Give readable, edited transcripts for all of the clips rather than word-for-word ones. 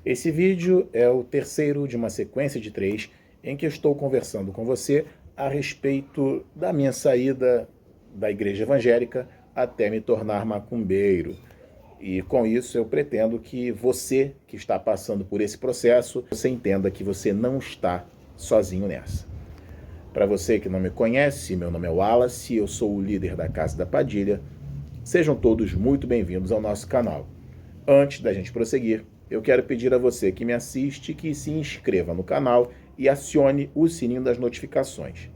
Esse vídeo é o terceiro de uma sequência de 3 em que eu estou conversando com você a respeito da minha saída da igreja evangélica até me tornar macumbeiro. E com isso eu pretendo que você que está passando por esse processo, você entenda que você não está sozinho nessa. Para você que não me conhece, meu nome é Wallace, eu sou o líder da Casa da Padilha. Sejam todos muito bem-vindos ao nosso canal. Antes da gente prosseguir, eu quero pedir a você que me assiste que se inscreva no canal e acione o sininho das notificações.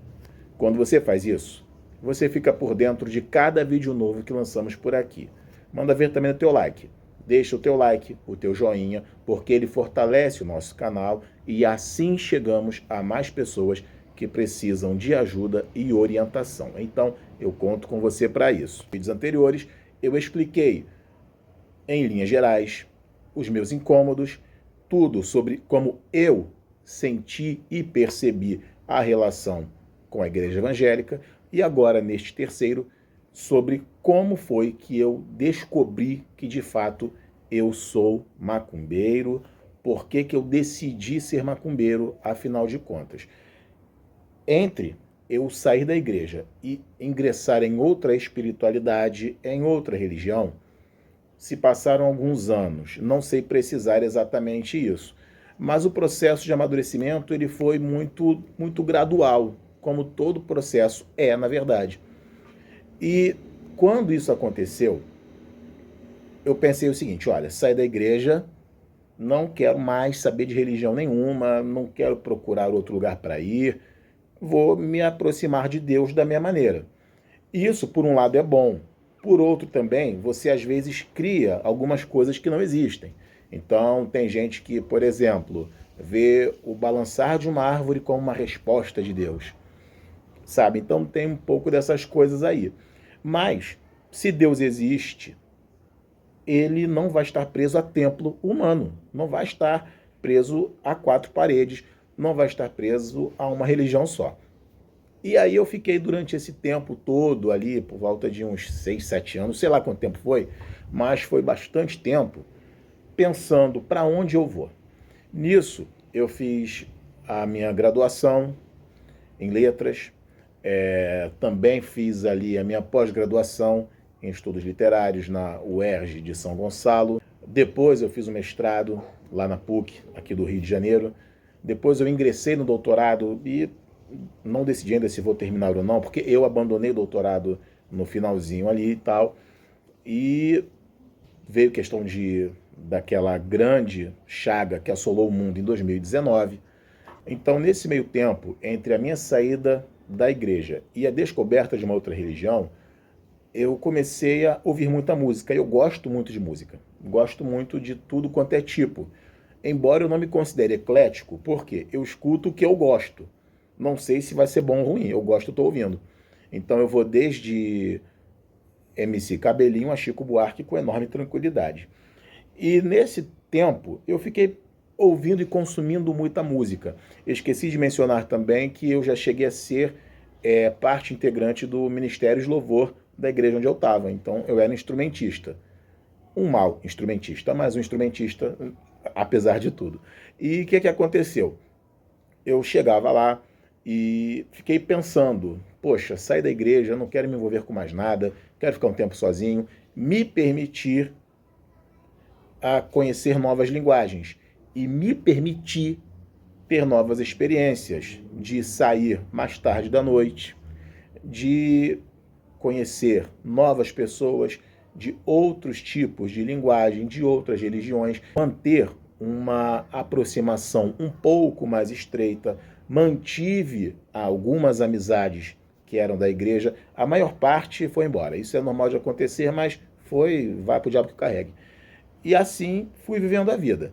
Quando você faz isso, você fica por dentro de cada vídeo novo que lançamos por aqui. Manda ver também o teu like. Deixa o teu like, o teu joinha, porque ele fortalece o nosso canal e assim chegamos a mais pessoas que precisam de ajuda e orientação. Então, eu conto com você para isso. Em vídeos anteriores, eu expliquei, em linhas gerais, os meus incômodos, tudo sobre como eu senti e percebi a relação com a igreja evangélica, e agora, neste terceiro, sobre como foi que eu descobri que, de fato, eu sou macumbeiro, por que eu decidi ser macumbeiro, afinal de contas. Entre eu sair da igreja e ingressar em outra espiritualidade, em outra religião, se passaram alguns anos, não sei precisar exatamente isso, mas o processo de amadurecimento ele foi muito gradual, como todo processo é, na verdade. E quando isso aconteceu, eu pensei o seguinte, olha, saí da igreja, não quero mais saber de religião nenhuma, não quero procurar outro lugar para ir, vou me aproximar de Deus da minha maneira. Isso, por um lado, é bom. Por outro também, você às vezes cria algumas coisas que não existem. Então, tem gente que, por exemplo, vê o balançar de uma árvore como uma resposta de Deus. Sabe? Então, tem um pouco dessas coisas aí. Mas, se Deus existe, ele não vai estar preso a templo humano. Não vai estar preso a 4 paredes. Não vai estar preso a uma religião só. E aí eu fiquei durante esse tempo todo ali, por volta de uns 6, 7 anos, sei lá quanto tempo foi, mas foi bastante tempo, pensando para onde eu vou. Nisso, eu fiz a minha graduação em letras, também fiz ali a minha pós-graduação em estudos literários na UERJ de São Gonçalo. Depois eu fiz o mestrado lá na PUC, aqui do Rio de Janeiro. Depois eu ingressei no doutorado e não decidi ainda se vou terminar ou não, porque eu abandonei o doutorado no finalzinho ali e tal, e veio questão daquela grande chaga que assolou o mundo em 2019. Então, nesse meio tempo, entre a minha saída da igreja e a descoberta de uma outra religião, eu comecei a ouvir muita música. Eu gosto muito de música, gosto muito de tudo quanto é tipo. Embora eu não me considere eclético, porque eu escuto o que eu gosto. Não sei se vai ser bom ou ruim, eu gosto, estou ouvindo. Então eu vou desde MC Cabelinho a Chico Buarque com enorme tranquilidade. E nesse tempo eu fiquei ouvindo e consumindo muita música. Eu esqueci de mencionar também que eu já cheguei a ser parte integrante do Ministério de Louvor da igreja onde eu estava. Então eu era instrumentista. Um mau instrumentista, mas um instrumentista apesar de tudo. E o que aconteceu? Eu chegava lá e fiquei pensando, poxa, sair da igreja, não quero me envolver com mais nada, quero ficar um tempo sozinho, me permitir a conhecer novas linguagens e me permitir ter novas experiências, de sair mais tarde da noite, de conhecer novas pessoas de outros tipos de linguagem, de outras religiões, manter uma aproximação um pouco mais estreita, mantive algumas amizades que eram da igreja, a maior parte foi embora. Isso é normal de acontecer, mas vai pro diabo que carregue. E assim fui vivendo a vida.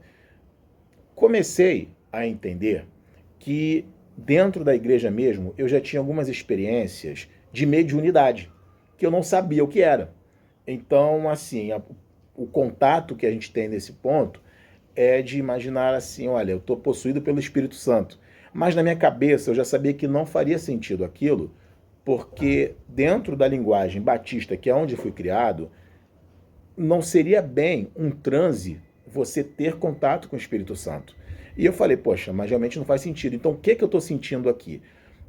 Comecei a entender que dentro da igreja mesmo eu já tinha algumas experiências de mediunidade, que eu não sabia o que era. Então, assim, o contato que a gente tem nesse ponto é de imaginar assim, olha, eu estou possuído pelo Espírito Santo. Mas na minha cabeça eu já sabia que não faria sentido aquilo, porque dentro da linguagem batista, que é onde fui criado, não seria bem um transe você ter contato com o Espírito Santo. E eu falei, poxa, mas realmente não faz sentido. Então, o que eu estou sentindo aqui?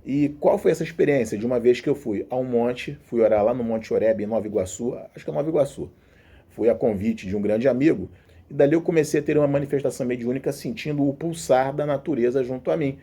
E qual foi essa experiência de uma vez que eu fui a um monte, fui orar lá no Monte Oreb, em Nova Iguaçu, acho que é Nova Iguaçu. Fui a convite de um grande amigo, e dali eu comecei a ter uma manifestação mediúnica sentindo o pulsar da natureza junto a mim.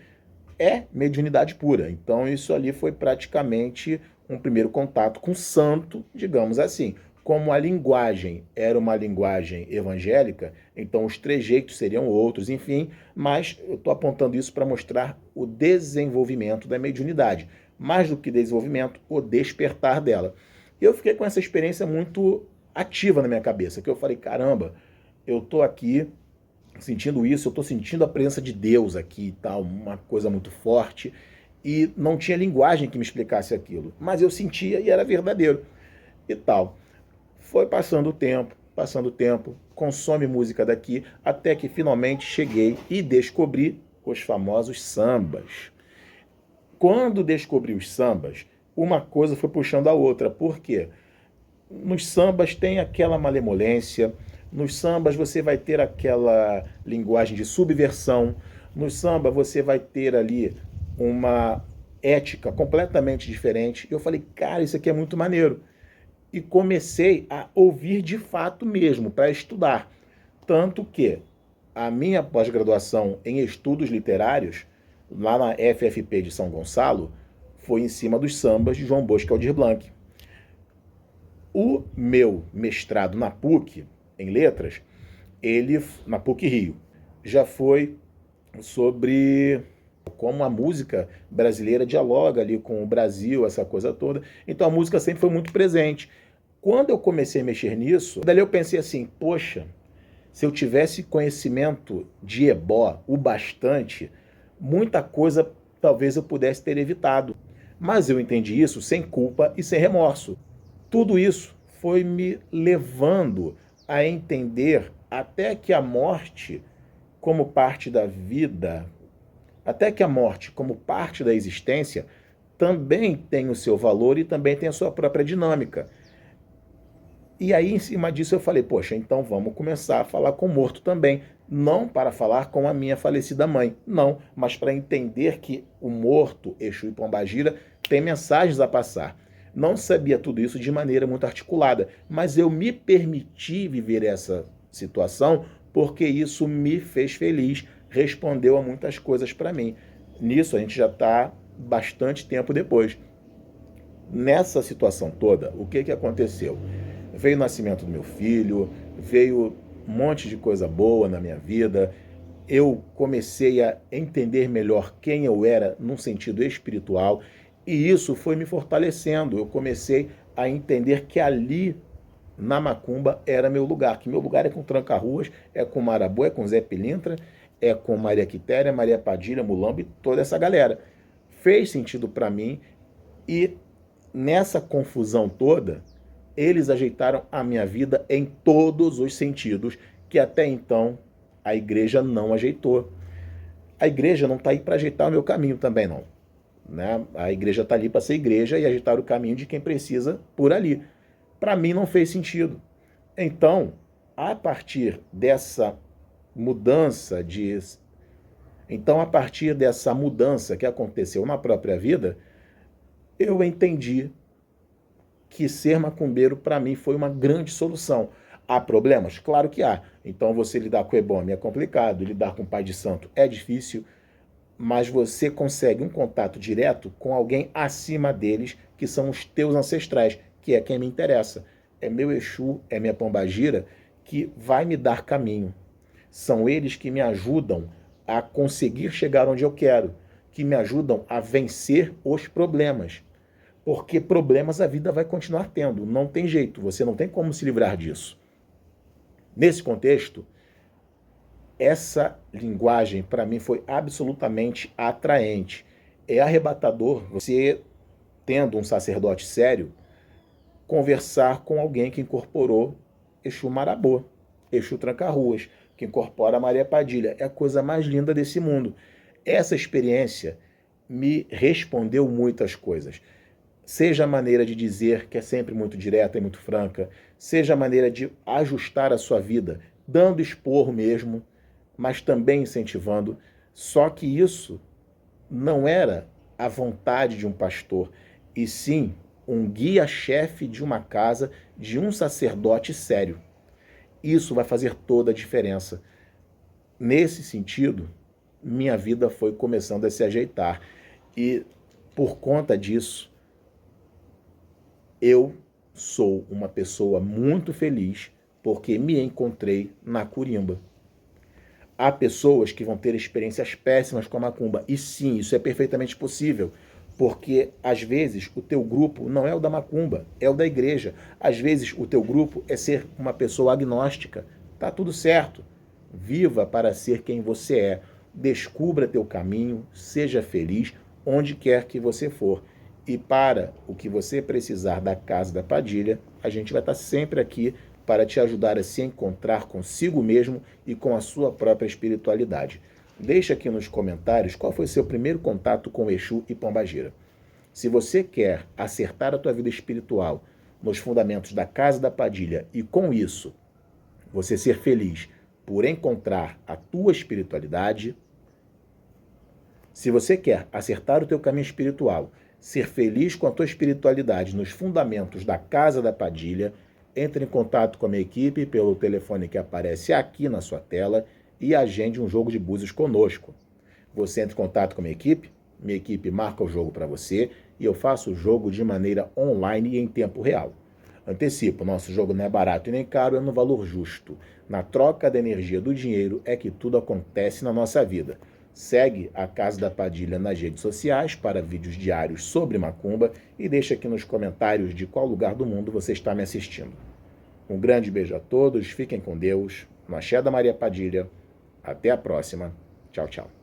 É mediunidade pura. Então isso ali foi praticamente um primeiro contato com o santo, digamos assim. Como a linguagem era uma linguagem evangélica, então os trejeitos seriam outros, enfim, mas eu estou apontando isso para mostrar o desenvolvimento da mediunidade. Mais do que desenvolvimento, o despertar dela. Eu fiquei com essa experiência muito ativa na minha cabeça, que eu falei, caramba, eu estou aqui sentindo isso, eu estou sentindo a presença de Deus aqui e tal, uma coisa muito forte, e não tinha linguagem que me explicasse aquilo, mas eu sentia e era verdadeiro e tal. Foi passando o tempo, consome música daqui, até que finalmente cheguei e descobri os famosos sambas. Quando descobri os sambas, uma coisa foi puxando a outra. Por quê? Nos sambas tem aquela malemolência, nos sambas você vai ter aquela linguagem de subversão, no samba você vai ter ali uma ética completamente diferente. Eu falei, cara, isso aqui é muito maneiro. E comecei a ouvir de fato mesmo, para estudar. Tanto que a minha pós-graduação em estudos literários, lá na FFP de São Gonçalo, foi em cima dos sambas de João Bosco e Aldir Blanc. O meu mestrado na PUC, em letras, na PUC Rio, já foi sobre como a música brasileira dialoga ali com o Brasil, essa coisa toda. Então a música sempre foi muito presente. Quando eu comecei a mexer nisso, dali eu pensei assim, poxa, se eu tivesse conhecimento de ebó o bastante, muita coisa talvez eu pudesse ter evitado. Mas eu entendi isso sem culpa e sem remorso. Tudo isso foi me levando a entender até que a morte, como parte da vida, até que a morte, como parte da existência, também tem o seu valor e também tem a sua própria dinâmica. E aí, em cima disso, eu falei, poxa, então vamos começar a falar com o morto também. Não para falar com a minha falecida mãe, não, mas para entender que o morto, Exu e Pombagira, tem mensagens a passar. Não sabia tudo isso de maneira muito articulada, mas eu me permiti viver essa situação porque isso me fez feliz, respondeu a muitas coisas para mim. Nisso a gente já está bastante tempo depois. Nessa situação toda, o que aconteceu? Veio o nascimento do meu filho, veio um monte de coisa boa na minha vida, eu comecei a entender melhor quem eu era num sentido espiritual, e isso foi me fortalecendo. Eu comecei a entender que ali, na macumba, era meu lugar, que meu lugar é com Tranca-Ruas, é com Marabô, é com Zé Pilintra, é com Maria Quitéria, Maria Padilha, Mulambo e toda essa galera. Fez sentido para mim, e nessa confusão toda, eles ajeitaram a minha vida em todos os sentidos, que até então a igreja não ajeitou. A igreja não está aí para ajeitar o meu caminho também, não. Né? A igreja está ali para ser igreja e ajeitar o caminho de quem precisa por ali. Para mim não fez sentido. Então, a partir dessa mudança que aconteceu na própria vida, eu entendi que ser macumbeiro para mim foi uma grande solução. Há problemas? Claro que há. Então você lidar com o ebome é complicado, lidar com o pai de santo é difícil, mas você consegue um contato direto com alguém acima deles, que são os teus ancestrais, que é quem me interessa. É meu Exu, é minha Pombagira, que vai me dar caminho. São eles que me ajudam a conseguir chegar onde eu quero, que me ajudam a vencer os problemas. Porque problemas a vida vai continuar tendo, não tem jeito, você não tem como se livrar disso. Nesse contexto, essa linguagem para mim foi absolutamente atraente. É arrebatador você, tendo um sacerdote sério, conversar com alguém que incorporou Exu Marabô, Exu Tranca-Ruas, que incorpora Maria Padilha. É a coisa mais linda desse mundo. Essa experiência me respondeu muitas coisas. Seja a maneira de dizer, que é sempre muito direta e muito franca, seja a maneira de ajustar a sua vida, dando esporro mesmo, mas também incentivando. Só que isso não era a vontade de um pastor, e sim um guia-chefe de uma casa, de um sacerdote sério. Isso vai fazer toda a diferença. Nesse sentido, minha vida foi começando a se ajeitar. E por conta disso, eu sou uma pessoa muito feliz porque me encontrei na Curimba. Há pessoas que vão ter experiências péssimas com a macumba. E sim, isso é perfeitamente possível. Porque, às vezes, o teu grupo não é o da macumba, é o da igreja. Às vezes, o teu grupo é ser uma pessoa agnóstica. Tá tudo certo. Viva para ser quem você é. Descubra teu caminho, seja feliz, onde quer que você for. E para o que você precisar da Casa da Padilha, a gente vai estar sempre aqui para te ajudar a se encontrar consigo mesmo e com a sua própria espiritualidade. Deixa aqui nos comentários qual foi seu primeiro contato com Exu e Pombagira. Se você quer acertar a tua vida espiritual nos fundamentos da Casa da Padilha e com isso você ser feliz por encontrar a tua espiritualidade, se você quer acertar o teu caminho espiritual, ser feliz com a tua espiritualidade nos fundamentos da Casa da Padilha, entre em contato com a minha equipe pelo telefone que aparece aqui na sua tela e agende um jogo de búzios conosco. Você entra em contato com a minha equipe marca o jogo para você e eu faço o jogo de maneira online e em tempo real. Antecipo, nosso jogo não é barato e nem caro, é no valor justo. Na troca da energia do dinheiro é que tudo acontece na nossa vida. Segue a Casa da Padilha nas redes sociais para vídeos diários sobre macumba e deixa aqui nos comentários de qual lugar do mundo você está me assistindo. Um grande beijo a todos, fiquem com Deus, no axé da Maria Padilha, até a próxima, tchau, tchau.